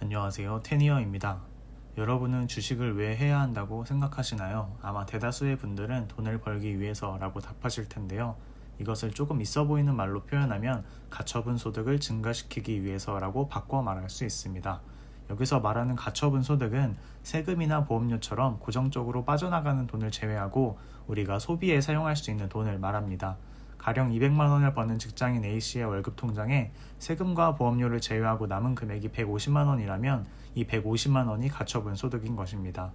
안녕하세요. 테니어입니다. 여러분은 주식을 왜 해야 한다고 생각하시나요? 아마 대다수의 분들은 돈을 벌기 위해서라고 답하실 텐데요. 이것을 조금 있어 보이는 말로 표현하면 가처분 소득을 증가시키기 위해서라고 바꿔 말할 수 있습니다. 여기서 말하는 가처분 소득은 세금이나 보험료처럼 고정적으로 빠져나가는 돈을 제외하고 우리가 소비에 사용할 수 있는 돈을 말합니다. 가령 200만 원을 버는 직장인 A씨의 월급 통장에 세금과 보험료를 제외하고 남은 금액이 150만 원이라면 이 150만 원이 가처분 소득인 것입니다.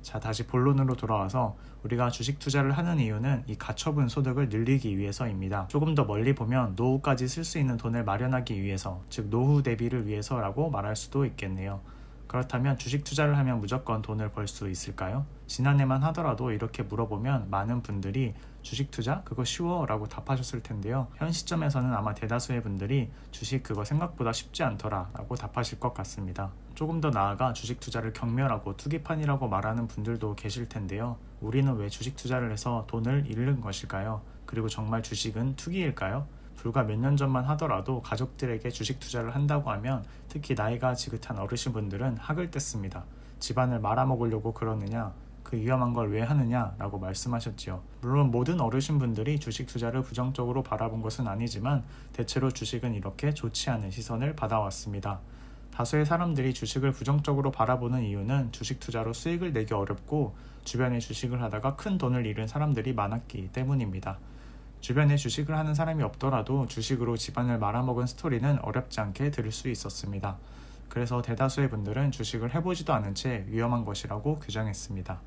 자, 다시 본론으로 돌아와서 우리가 주식 투자를 하는 이유는 이 가처분 소득을 늘리기 위해서입니다. 조금 더 멀리 보면 노후까지 쓸 수 있는 돈을 마련하기 위해서, 즉 노후 대비를 위해서라고 말할 수도 있겠네요. 그렇다면 주식 투자를 하면 무조건 돈을 벌 수 있을까요? 지난해만 하더라도 이렇게 물어보면 많은 분들이 주식 투자? 그거 쉬워? 라고 답하셨을 텐데요. 현 시점에서는 아마 대다수의 분들이 주식 그거 생각보다 쉽지 않더라 라고 답하실 것 같습니다. 조금 더 나아가 주식 투자를 경멸하고 투기판이라고 말하는 분들도 계실 텐데요. 우리는 왜 주식 투자를 해서 돈을 잃는 것일까요? 그리고 정말 주식은 투기일까요? 불과 몇 년 전만 하더라도 가족들에게 주식 투자를 한다고 하면 특히 나이가 지긋한 어르신분들은 학을 뗐습니다. 집안을 말아먹으려고 그러느냐? 그 위험한 걸 왜 하느냐? 라고 말씀하셨지요. 물론 모든 어르신분들이 주식 투자를 부정적으로 바라본 것은 아니지만 대체로 주식은 이렇게 좋지 않은 시선을 받아왔습니다. 다수의 사람들이 주식을 부정적으로 바라보는 이유는 주식 투자로 수익을 내기 어렵고 주변에 주식을 하다가 큰 돈을 잃은 사람들이 많았기 때문입니다. 주변에 주식을 하는 사람이 없더라도 주식으로 집안을 말아먹은 스토리는 어렵지 않게 들을 수 있었습니다. 그래서 대다수의 분들은 주식을 해보지도 않은 채 위험한 것이라고 규정했습니다.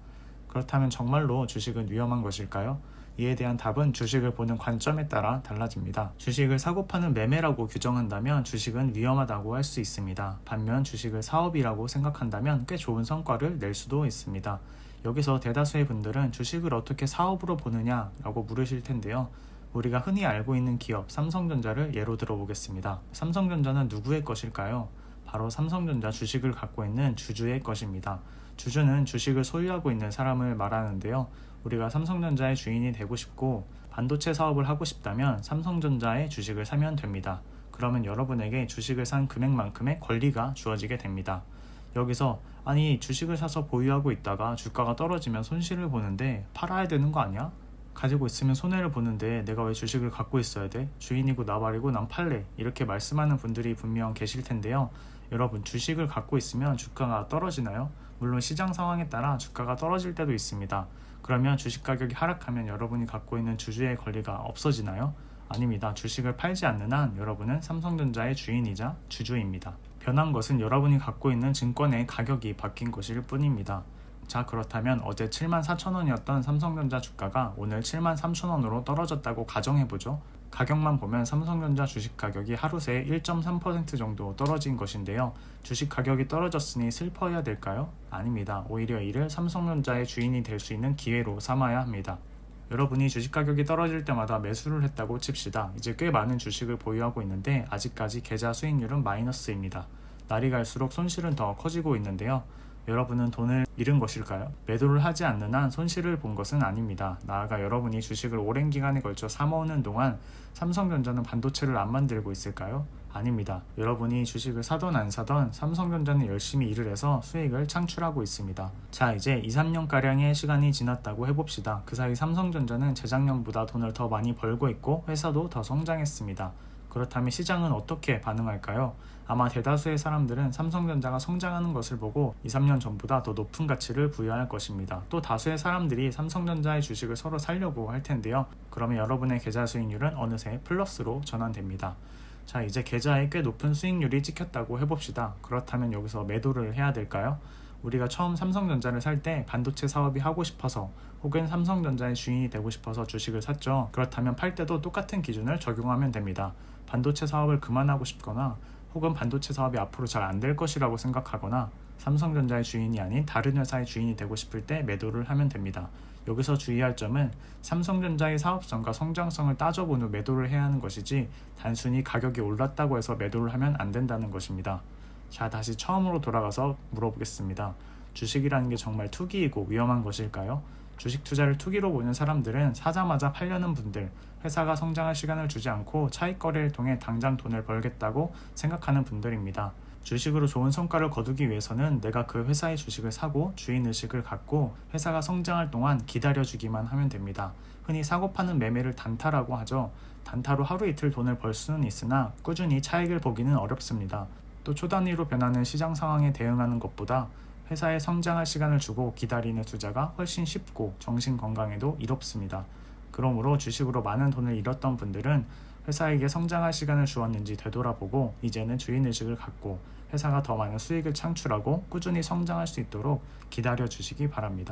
그렇다면 정말로 주식은 위험한 것일까요? 이에 대한 답은 주식을 보는 관점에 따라 달라집니다. 주식을 사고 파는 매매라고 규정한다면 주식은 위험하다고 할 수 있습니다. 반면 주식을 사업이라고 생각한다면 꽤 좋은 성과를 낼 수도 있습니다. 여기서 대다수의 분들은 주식을 어떻게 사업으로 보느냐라고 물으실 텐데요. 우리가 흔히 알고 있는 기업 삼성전자를 예로 들어보겠습니다. 삼성전자는 누구의 것일까요? 바로 삼성전자 주식을 갖고 있는 주주의 것입니다. 주주는 주식을 소유하고 있는 사람을 말하는데요. 우리가 삼성전자의 주인이 되고 싶고 반도체 사업을 하고 싶다면 삼성전자의 주식을 사면 됩니다. 그러면 여러분에게 주식을 산 금액만큼의 권리가 주어지게 됩니다. 여기서 아니 주식을 사서 보유하고 있다가 주가가 떨어지면 손실을 보는데 팔아야 되는 거 아니야? 가지고 있으면 손해를 보는데 내가 왜 주식을 갖고 있어야 돼? 주인이고 나발이고 난 팔래. 이렇게 말씀하는 분들이 분명 계실 텐데요. 여러분 주식을 갖고 있으면 주가가 떨어지나요? 물론 시장 상황에 따라 주가가 떨어질 때도 있습니다. 그러면 주식 가격이 하락하면 여러분이 갖고 있는 주주의 권리가 없어지나요? 아닙니다. 주식을 팔지 않는 한 여러분은 삼성전자의 주인이자 주주입니다. 변한 것은 여러분이 갖고 있는 증권의 가격이 바뀐 것일 뿐입니다. 자, 그렇다면 어제 74,000원이었던 삼성전자 주가가 오늘 73,000원으로 떨어졌다고 가정해보죠. 가격만 보면 삼성전자 주식 가격이 하루 새에 1.3% 정도 떨어진 것인데요. 주식 가격이 떨어졌으니 슬퍼해야 될까요? 아닙니다. 오히려 이를 삼성전자의 주인이 될 수 있는 기회로 삼아야 합니다. 여러분이 주식 가격이 떨어질 때마다 매수를 했다고 칩시다. 이제 꽤 많은 주식을 보유하고 있는데 아직까지 계좌 수익률은 마이너스입니다. 날이 갈수록 손실은 더 커지고 있는데요. 여러분은 돈을 잃은 것일까요? 매도를 하지 않는 한 손실을 본 것은 아닙니다. 나아가 여러분이 주식을 오랜 기간에 걸쳐 사모으는 동안 삼성전자는 반도체를 안 만들고 있을까요? 아닙니다. 여러분이 주식을 사던 안 사던 삼성전자는 열심히 일을 해서 수익을 창출하고 있습니다. 자, 이제 2-3년가량의 시간이 지났다고 해봅시다. 그 사이 삼성전자는 재작년보다 돈을 더 많이 벌고 있고 회사도 더 성장했습니다. 그렇다면 시장은 어떻게 반응할까요? 아마 대다수의 사람들은 삼성전자가 성장하는 것을 보고 2-3년 전보다 더 높은 가치를 부여할 것입니다. 또 다수의 사람들이 삼성전자의 주식을 서로 사려고 할 텐데요. 그러면 여러분의 계좌 수익률은 어느새 플러스로 전환됩니다. 자, 이제 계좌에 꽤 높은 수익률이 찍혔다고 해봅시다. 그렇다면 여기서 매도를 해야 될까요? 우리가 처음 삼성전자를 살 때 반도체 사업이 하고 싶어서 혹은 삼성전자의 주인이 되고 싶어서 주식을 샀죠. 그렇다면 팔 때도 똑같은 기준을 적용하면 됩니다. 반도체 사업을 그만하고 싶거나 혹은 반도체 사업이 앞으로 잘 안 될 것이라고 생각하거나 삼성전자의 주인이 아닌 다른 회사의 주인이 되고 싶을 때 매도를 하면 됩니다. 여기서 주의할 점은 삼성전자의 사업성과 성장성을 따져본 후 매도를 해야 하는 것이지 단순히 가격이 올랐다고 해서 매도를 하면 안 된다는 것입니다. 자, 다시 처음으로 돌아가서 물어보겠습니다. 주식이라는 게 정말 투기이고 위험한 것일까요? 주식 투자를 투기로 보는 사람들은 사자마자 팔려는 분들, 회사가 성장할 시간을 주지 않고 차익 거래를 통해 당장 돈을 벌겠다고 생각하는 분들입니다. 주식으로 좋은 성과를 거두기 위해서는 내가 그 회사의 주식을 사고 주인의식을 갖고 회사가 성장할 동안 기다려주기만 하면 됩니다. 흔히 사고 파는 매매를 단타라고 하죠. 단타로 하루 이틀 돈을 벌 수는 있으나 꾸준히 차익을 보기는 어렵습니다. 또 초단위로 변하는 시장 상황에 대응하는 것보다 회사에 성장할 시간을 주고 기다리는 투자가 훨씬 쉽고 정신 건강에도 이롭습니다. 그러므로 주식으로 많은 돈을 잃었던 분들은 회사에게 성장할 시간을 주었는지 되돌아보고 이제는 주인의식을 갖고 회사가 더 많은 수익을 창출하고 꾸준히 성장할 수 있도록 기다려 주시기 바랍니다.